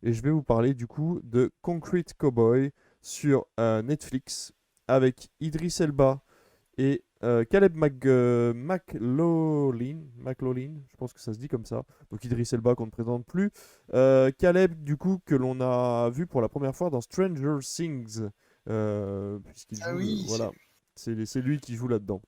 et je vais vous parler du coup de Concrete Cowboy sur Netflix avec Idris Elba et Caleb McLaughlin, je pense que ça se dit comme ça. Donc Idris Elba qu'on ne présente plus. Caleb, du coup, que l'on a vu pour la première fois dans Stranger Things, puisqu'il Ah joue oui, c'est voilà, lui. c'est lui qui joue là-dedans.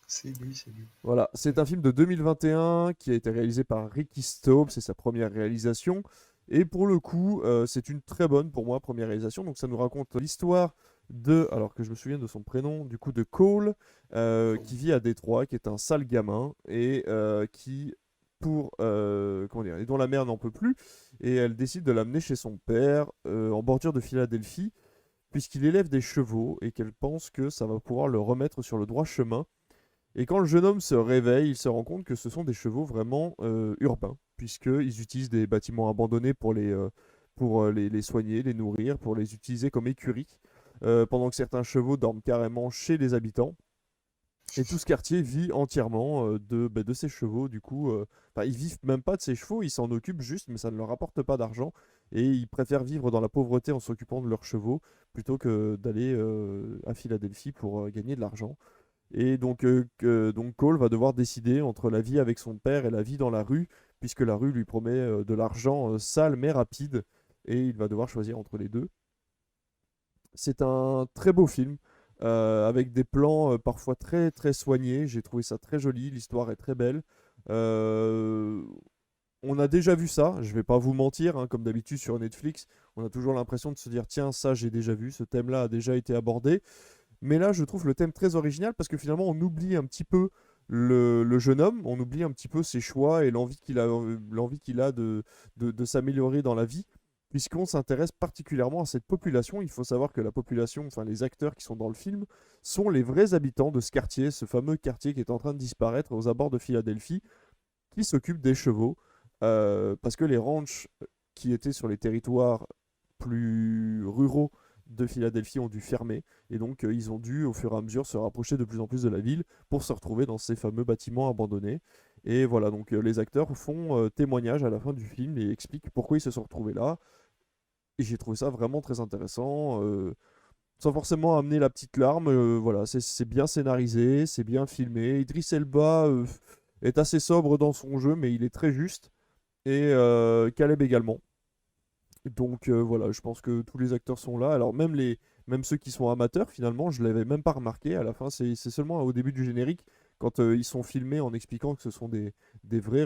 C'est lui, c'est lui. Voilà, c'est un film de 2021 qui a été réalisé par Ricky Staub, c'est sa première réalisation. Et pour le coup, c'est une très bonne, pour moi, première réalisation. Donc ça nous raconte l'histoire de, alors que je me souviens de son prénom, du coup de Cole, Cool. qui vit à Détroit, qui est un sale gamin, et qui, comment dire, et dont la mère n'en peut plus, et elle décide de l'amener chez son père, en bordure de Philadelphie, puisqu'il élève des chevaux, et qu'elle pense que ça va pouvoir le remettre sur le droit chemin. Et quand le jeune homme se réveille, il se rend compte que ce sont des chevaux vraiment urbains, puisqu'ils utilisent des bâtiments abandonnés pour les soigner, les nourrir, pour les utiliser comme écuries, pendant que certains chevaux dorment carrément chez les habitants. Et tout ce quartier vit entièrement de ces chevaux, du coup. Enfin, ils vivent même pas de ces chevaux, ils s'en occupent juste, mais ça ne leur apporte pas d'argent. Et ils préfèrent vivre dans la pauvreté en s'occupant de leurs chevaux, plutôt que d'aller à Philadelphie pour gagner de l'argent. Et donc Cole va devoir décider entre la vie avec son père et la vie dans la rue, puisque la rue lui promet de l'argent sale mais rapide, et il va devoir choisir entre les deux. C'est un très beau film, avec des plans parfois très très soignés. J'ai trouvé ça très joli, l'histoire est très belle. Euh, on a déjà vu ça, je vais pas vous mentir, hein, comme d'habitude sur Netflix, on a toujours l'impression de se dire tiens, ça j'ai déjà vu, ce thème-là a déjà été abordé. Mais là, je trouve le thème très original parce que finalement, on oublie un petit peu le jeune homme, on oublie un petit peu ses choix et l'envie qu'il a de s'améliorer dans la vie, puisqu'on s'intéresse particulièrement à cette population. Il faut savoir que la population, enfin les acteurs qui sont dans le film, sont les vrais habitants de ce quartier, ce fameux quartier qui est en train de disparaître aux abords de Philadelphie, qui s'occupent des chevaux, parce que les ranchs qui étaient sur les territoires plus ruraux de Philadelphie ont dû fermer, et donc ils ont dû au fur et à mesure se rapprocher de plus en plus de la ville pour se retrouver dans ces fameux bâtiments abandonnés. Et voilà, donc les acteurs font témoignage à la fin du film et expliquent pourquoi ils se sont retrouvés là. Et j'ai trouvé ça vraiment très intéressant, sans forcément amener la petite larme. Voilà, c'est bien scénarisé, c'est bien filmé. Idris Elba est assez sobre dans son jeu, mais il est très juste. Et Caleb également. Donc voilà, je pense que tous les acteurs sont là. Alors même ceux qui sont amateurs, finalement, je l'avais même pas remarqué. À la fin, c'est seulement au début du générique, quand ils sont filmés en expliquant que ce sont des vrais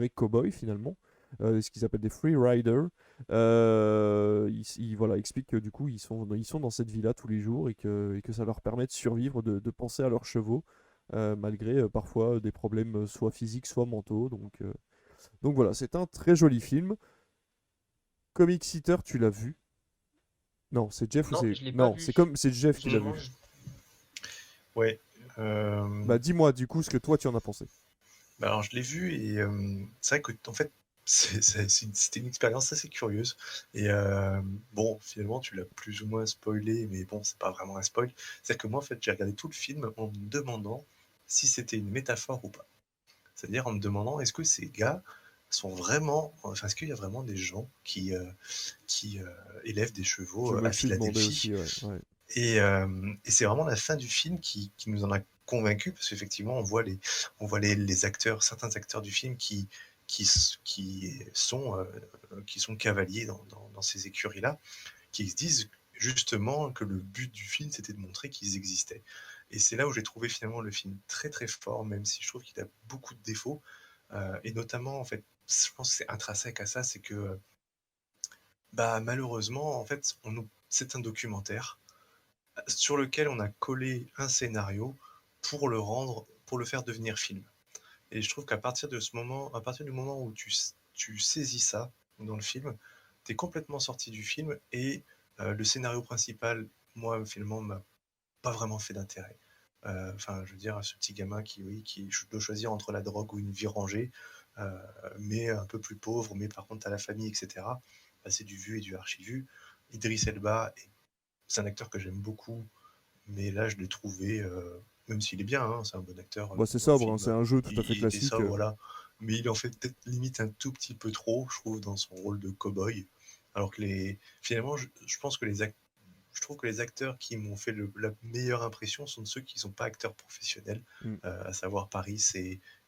cow-boys finalement, ce qu'ils appellent des free riders. Voilà, expliquent que du coup ils sont dans cette vie-là tous les jours et que ça leur permet de survivre, de penser à leurs chevaux, malgré parfois des problèmes soit physiques, soit mentaux. Donc voilà, c'est un très joli film. Comic Seater, tu l'as vu? Non, c'est Jeff ou Non, c'est. je l'ai pas Non, vu. c'est Jeff qui l'a Justement, vu. ouais. Bah dis-moi du coup ce que toi tu en as pensé. Bah alors, je l'ai vu et c'est vrai que en fait, c'était une expérience assez curieuse. Et bon, finalement, tu l'as plus ou moins spoilé, mais bon, c'est pas vraiment un spoil. C'est que moi, en fait, j'ai regardé tout le film en me demandant si c'était une métaphore ou pas. C'est-à-dire en me demandant est-ce que ces gars sont vraiment, enfin, est-ce qu'il y a vraiment des gens qui élèvent des Je chevaux me à le suis demandé Philadelphie. aussi, ouais. Ouais. Et c'est vraiment la fin du film qui nous en a convaincus, parce qu'effectivement, on voit les acteurs, certains acteurs du film qui, qui sont cavaliers dans ces écuries-là, qui se disent justement que le but du film, c'était de montrer qu'ils existaient. Et c'est là où j'ai trouvé finalement le film très très fort, même si je trouve qu'il a beaucoup de défauts. Et notamment, en fait, je pense que c'est intrinsèque à ça, c'est que bah, malheureusement, en fait, c'est un documentaire sur lequel on a collé un scénario pour le faire devenir film. Et je trouve qu'à partir de ce moment, à partir du moment où tu saisis ça dans le film, tu es complètement sorti du film et le scénario principal, moi, finalement, m'a pas vraiment fait d'intérêt. Enfin, je veux dire, ce petit gamin qui doit choisir entre la drogue ou une vie rangée, euh, mais un peu plus pauvre, mais par contre, à la famille, etc. Bah, c'est du vu et du archi-vu. Idris Elba, c'est un acteur que j'aime beaucoup, mais là, je l'ai trouvé, même s'il est bien, hein, c'est un bon acteur Bah c'est dans le sobre, hein, film, c'est un jeu tout à fait il était ça, classique. voilà. mais il en fait peut-être limite un tout petit peu trop, je trouve, dans son rôle de cow-boy. Alors que finalement, je pense que je trouve que les acteurs qui m'ont fait la meilleure impression sont ceux qui ne sont pas acteurs professionnels, Mm. à savoir Paris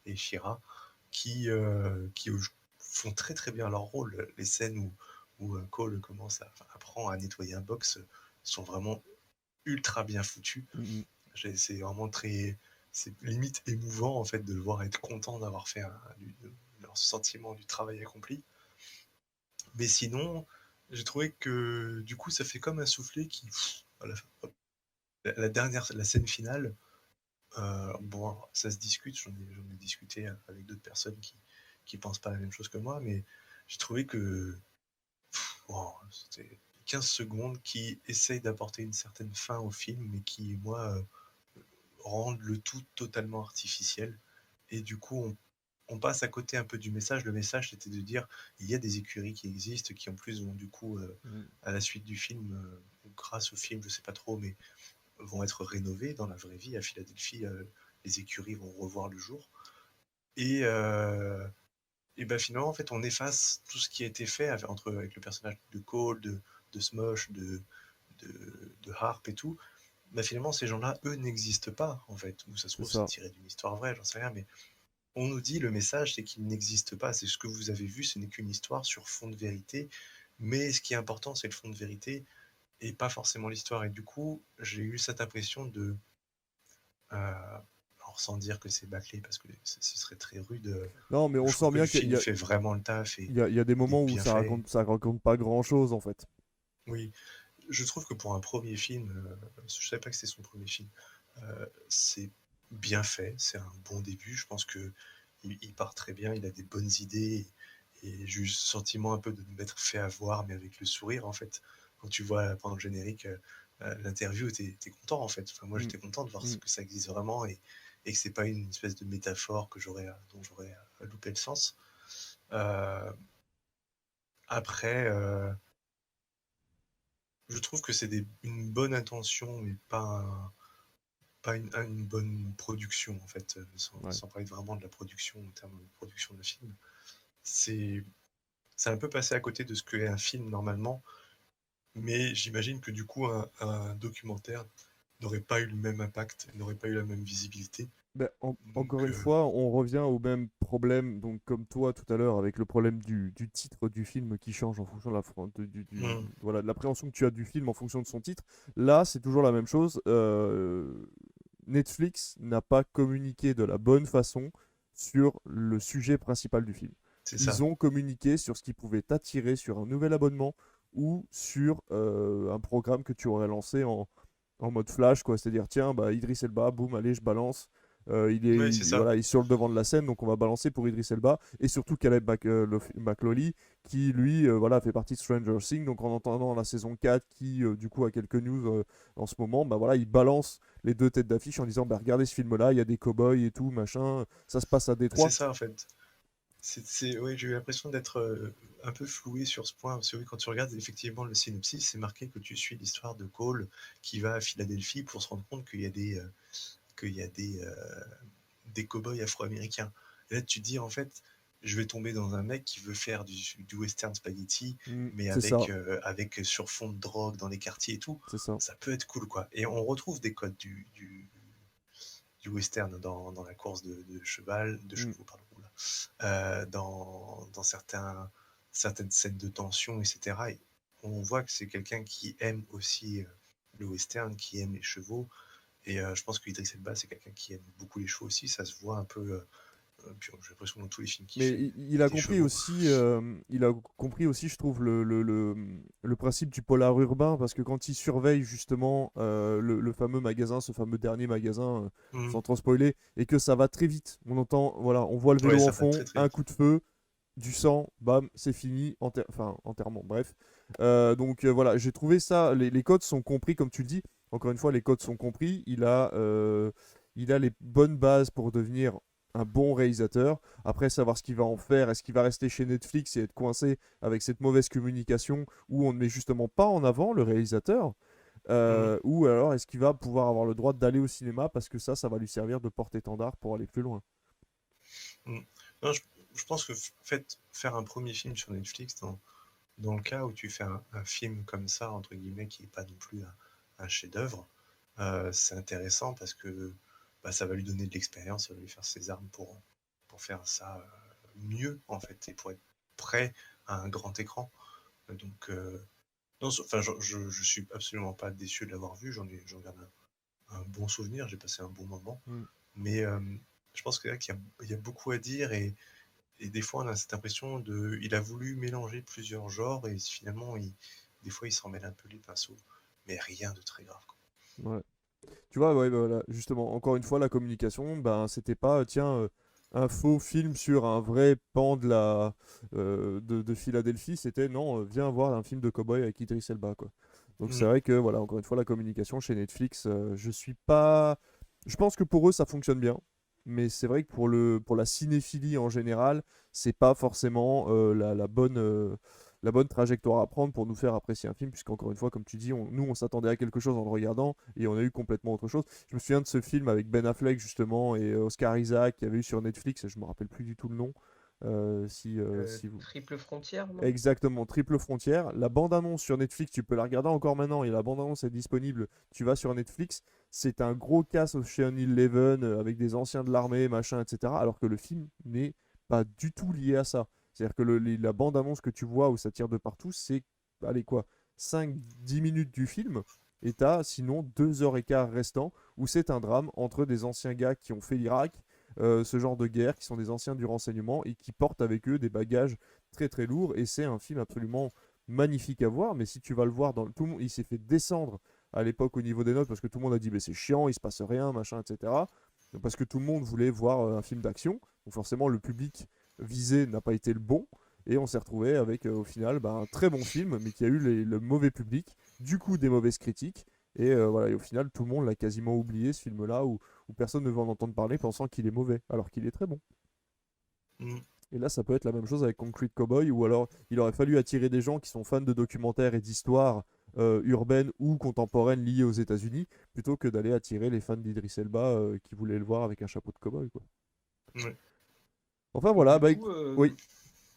et Shira, qui font très très bien leur rôle. Les scènes où Cole apprend à nettoyer un box sont vraiment ultra bien foutues. Mm, C'est vraiment c'est limite émouvant en fait de le voir être content d'avoir fait leur sentiment du travail accompli. Mais sinon, j'ai trouvé que du coup ça fait comme un soufflet qui, à la scène finale, bon, ça se discute, j'en ai discuté avec d'autres personnes qui pensent pas la même chose que moi, mais j'ai trouvé que wow, c'était 15 secondes qui essayent d'apporter une certaine fin au film, mais qui, moi, rendent le tout totalement artificiel. Et du coup, on passe à côté un peu du message. Le message, c'était de dire il y a des écuries qui existent, qui en plus vont du coup, mm. à la suite du film, ou grâce au film, je sais pas trop, mais vont être rénovées dans la vraie vie. À Philadelphie, les écuries vont revoir le jour. Et, et ben finalement, en fait, on efface tout ce qui a été fait avec le personnage de Cole, de Smosh, de, de Harp et tout. Ben finalement, ces gens-là, eux, n'existent pas, en fait. Ou ça se C'est trouve, c'est ça. tiré d'une histoire vraie, j'en sais rien, mais on nous dit, le message, c'est qu'ils n'existent pas. C'est ce que vous avez vu, ce n'est qu'une histoire sur fond de vérité. Mais ce qui est important, c'est le fond de vérité et pas forcément l'histoire. Et du coup, j'ai eu cette impression de. Alors, sans dire que c'est bâclé, parce que ce serait très rude, Non, mais on je trouve sent que le bien qu'il y film a, fait vraiment le taf et il y a des il est moments où bien fait. ça raconte pas grand-chose en fait. Oui, je trouve que pour un premier film, je savais pas que c'était son premier film, c'est bien fait, c'est un bon début. Je pense que il part très bien, il a des bonnes idées et j'ai eu ce sentiment un peu de m'être fait avoir, mais avec le sourire en fait. Quand tu vois pendant le générique l'interview, t'es content en fait. Enfin, moi Mm, j'étais content de voir mm. que ça existe vraiment et que c'est pas une espèce de métaphore dont j'aurais loupé le sens. Euh, après, je trouve que c'est une bonne intention, mais pas une bonne production, en fait, Ouais. sans parler vraiment de la production en termes de production de film. C'est c'est un peu passé à côté de ce qu'est un film normalement, mais j'imagine que du coup, un documentaire n'aurait pas eu le même impact, n'aurait pas eu la même visibilité. Ben, encore Donc, une fois, on revient au même problème, donc comme toi tout à l'heure, avec le problème du titre du film qui change en fonction de voilà, de l'appréhension que tu as du film en fonction de son titre. Là, c'est toujours la même chose. Netflix n'a pas communiqué de la bonne façon sur le sujet principal du film. c'est Ils ça. ont communiqué sur ce qui pouvait t'attirer sur un nouvel abonnement ou sur un programme que tu aurais lancé en mode flash, quoi. C'est-à-dire, tiens, bah, Idriss Elba, boum, allez, je balance. Oui, c'est ça. Voilà, il est sur le devant de la scène, donc on va balancer pour Idriss Elba. Et surtout Caleb McLaughlin, qui lui voilà, fait partie de Stranger Things. Donc en entendant la saison 4, qui du coup a quelques news en ce moment, bah, voilà, il balance les deux têtes d'affiche en disant bah, regardez ce film-là, il y a des cow-boys et tout, machin. Ça se passe à C'est Détroit. ça, en fait. Ouais, j'ai eu l'impression d'être un peu floué sur ce point. Parce que oui, quand tu regardes effectivement le synopsis, c'est marqué que tu suis l'histoire de Cole qui va à Philadelphie pour se rendre compte qu'il y a des cow-boys afro-américains. Et là, tu te dis, en fait, je vais tomber dans un mec qui veut faire du western spaghetti, mais C'est ça, avec sur fond de drogue dans les quartiers et tout. c'est ça. Ça peut être cool, quoi. Et on retrouve des codes du western dans la course de Mm. chevaux, pardon, oula. Dans certaines scènes de tension, etc. Et on voit que c'est quelqu'un qui aime aussi le western, qui aime les chevaux. Et je pense que Idriss Elba, c'est quelqu'un qui aime beaucoup les chevaux aussi. Ça se voit un peu. Puis j'ai l'impression dans tous les films qu'il Mais fait, il il y a a des compris chevaux. aussi, je trouve, le principe du polar urbain, parce que quand il surveille justement le fameux magasin, ce fameux dernier magasin, Mmh. sans trop spoiler, et que ça va très vite. On entend, voilà, on voit le Ouais, vélo en ça va très fond, très un vite. coup de feu, du sang, bam, c'est fini, enfin, enterrement, bref. Donc voilà, j'ai trouvé ça, les codes sont compris, comme tu le dis. Encore une fois, les codes sont compris. Il a les bonnes bases pour devenir un bon réalisateur. Après, savoir ce qu'il va en faire, est-ce qu'il va rester chez Netflix et être coincé avec cette mauvaise communication où on ne met justement pas en avant le réalisateur, Mmh. ou alors est-ce qu'il va pouvoir avoir le droit d'aller au cinéma parce que ça va lui servir de porte-étendard pour aller plus loin. Mmh. Non, je pense que faire un premier film sur Netflix, dans le cas où tu fais un film comme ça, entre guillemets, qui n'est pas non plus un chef-d'œuvre, c'est intéressant parce que ça va lui donner de l'expérience, ça va lui faire ses armes pour faire ça mieux, en fait, et pour être prêt à un grand écran. Donc, non, enfin, je suis absolument pas déçu de l'avoir vu, j'en garde un bon souvenir, j'ai passé un bon moment. Mais je pense que là, qu'il y a beaucoup à dire et des fois, on a cette impression il a voulu mélanger plusieurs genres et finalement, des fois, il s'en mêle un peu les pinceaux, mais rien de très grave, quoi. Ouais. Tu vois, ouais, bah, voilà, justement, encore une fois, la communication, ben, c'était pas, tiens, un faux film sur un vrai pan de Philadelphie, c'était non, viens voir un film de cowboy avec Idris Elba, quoi. Donc c'est vrai que, voilà, encore une fois, la communication chez Netflix, je suis pas. Je pense que pour eux, ça fonctionne bien, mais c'est vrai que pour la cinéphilie en général, c'est pas forcément la bonne trajectoire à prendre pour nous faire apprécier un film, puisqu'encore une fois, comme tu dis, nous on s'attendait à quelque chose en le regardant et on a eu complètement autre chose. Je me souviens de ce film avec Ben Affleck justement et Oscar Isaac qu'il y avait eu sur Netflix, je me rappelle plus du tout le nom. Si vous... Triple Frontière, non? Exactement, Triple Frontière. La bande-annonce sur Netflix, tu peux la regarder encore maintenant et la bande-annonce est disponible. Tu vas sur Netflix, c'est un gros casse Ocean Eleven avec des anciens de l'armée, machin, etc. Alors que le film n'est pas du tout lié à ça. C'est-à-dire que la bande-annonce que tu vois où ça tire de partout, c'est, allez quoi, 5-10 minutes du film. Et t'as sinon 2h15 restant où c'est un drame entre des anciens gars qui ont fait l'Irak, ce genre de guerre, qui sont des anciens du renseignement et qui portent avec eux des bagages très très lourd et c'est un film absolument magnifique à voir. Mais si tu vas le voir, tout le monde, il s'est fait descendre à l'époque au niveau des notes parce que tout le monde a dit mais c'est chiant, il se passe rien, machin, etc. Parce que tout le monde voulait voir un film d'action. Donc forcément le public visé n'a pas été le bon. Et on s'est retrouvé avec au final un très bon film, mais qui a eu le mauvais public, du coup des mauvaises critiques. Et voilà, et au final, tout le monde l'a quasiment oublié, ce film-là, où personne ne veut en entendre parler pensant qu'il est mauvais, alors qu'il est très bon. Et là, ça peut être la même chose avec Concrete Cowboy, ou alors il aurait fallu attirer des gens qui sont fans de documentaires et d'histoires urbaines ou contemporaines liées aux États-Unis, plutôt que d'aller attirer les fans d'Idris Elba qui voulaient le voir avec un chapeau de cowboy, quoi. Enfin voilà, Du coup, oui.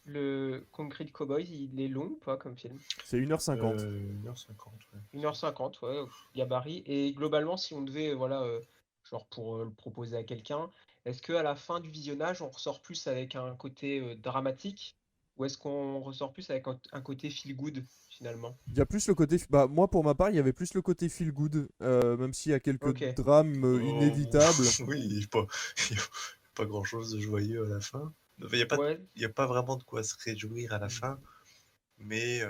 Le Concrete Cowboy, il est long ou pas comme film? C'est 1h50. 1h50, ouais. 1h50, ouais, gabarit. Et globalement, si on devait, voilà, genre pour le proposer à quelqu'un, est-ce qu'à la fin du visionnage, on ressort plus avec un côté dramatique ou est-ce qu'on ressort plus avec un côté feel good finalement? Il y a plus le côté. Moi, pour ma part, il y avait plus le côté feel good, même s'il y a quelques Ok. drames inévitables. Oui, il n'y a pas grand-chose de joyeux à la fin. Il n'y a, Ouais. a pas vraiment de quoi se réjouir à la fin. Mais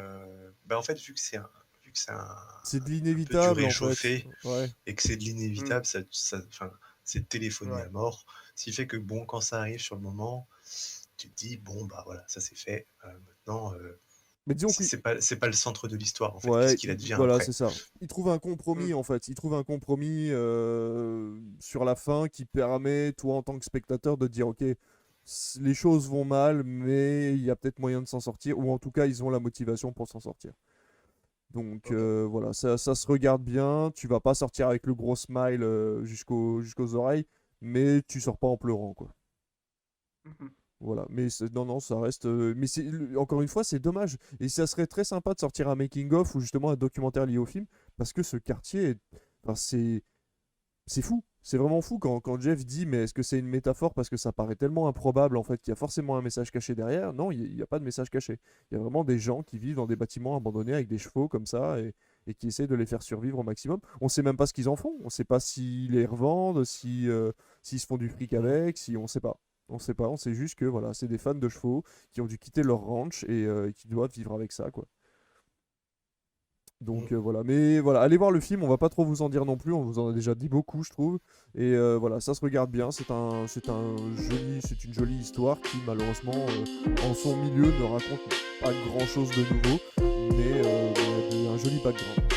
en fait, vu que c'est C'est de un peu l'inévitable du en fait. réchauffé Ouais. et que c'est de l'inévitable, c'est téléphoné Ouais. à mort. Ce qui fait que bon, quand ça arrive sur le moment, tu te dis bon bah voilà, ça c'est fait. Maintenant, Mais disons que c'est pas le centre de l'histoire en fait. ouais, Qu'est-ce qu'il advient voilà, après? c'est ça. Il trouve un compromis en fait. Il trouve un compromis sur la fin qui permet, toi en tant que spectateur, de dire ok, les choses vont mal, mais il y a peut-être moyen de s'en sortir, ou en tout cas, ils ont la motivation pour s'en sortir. Donc voilà, ça se regarde bien. Tu vas pas sortir avec le gros smile jusqu'aux oreilles, mais tu sors pas en pleurant, quoi. Mhm. Voilà, mais non, non, ça reste. Mais encore une fois, c'est dommage. Et ça serait très sympa de sortir un making-of ou justement un documentaire lié au film, parce que ce quartier, enfin, c'est fou. C'est vraiment fou quand Jeff dit, mais est-ce que c'est une métaphore parce que ça paraît tellement improbable en fait qu'il y a forcément un message caché derrière? Non, il n'y a pas de message caché. Il y a vraiment des gens qui vivent dans des bâtiments abandonnés avec des chevaux comme ça et qui essayent de les faire survivre au maximum. On sait même pas ce qu'ils en font. On sait pas s'ils les revendent, s'ils se font du fric avec, si on sait pas. On sait pas, on sait juste que voilà, c'est des fans de chevaux qui ont dû quitter leur ranch et qui doivent vivre avec ça, quoi. Donc voilà, mais voilà, allez voir le film, on va pas trop vous en dire non plus, on vous en a déjà dit beaucoup, je trouve. Et voilà, ça se regarde bien, c'est une jolie histoire qui malheureusement en son milieu ne raconte pas grand chose de nouveau, mais il y a un joli background.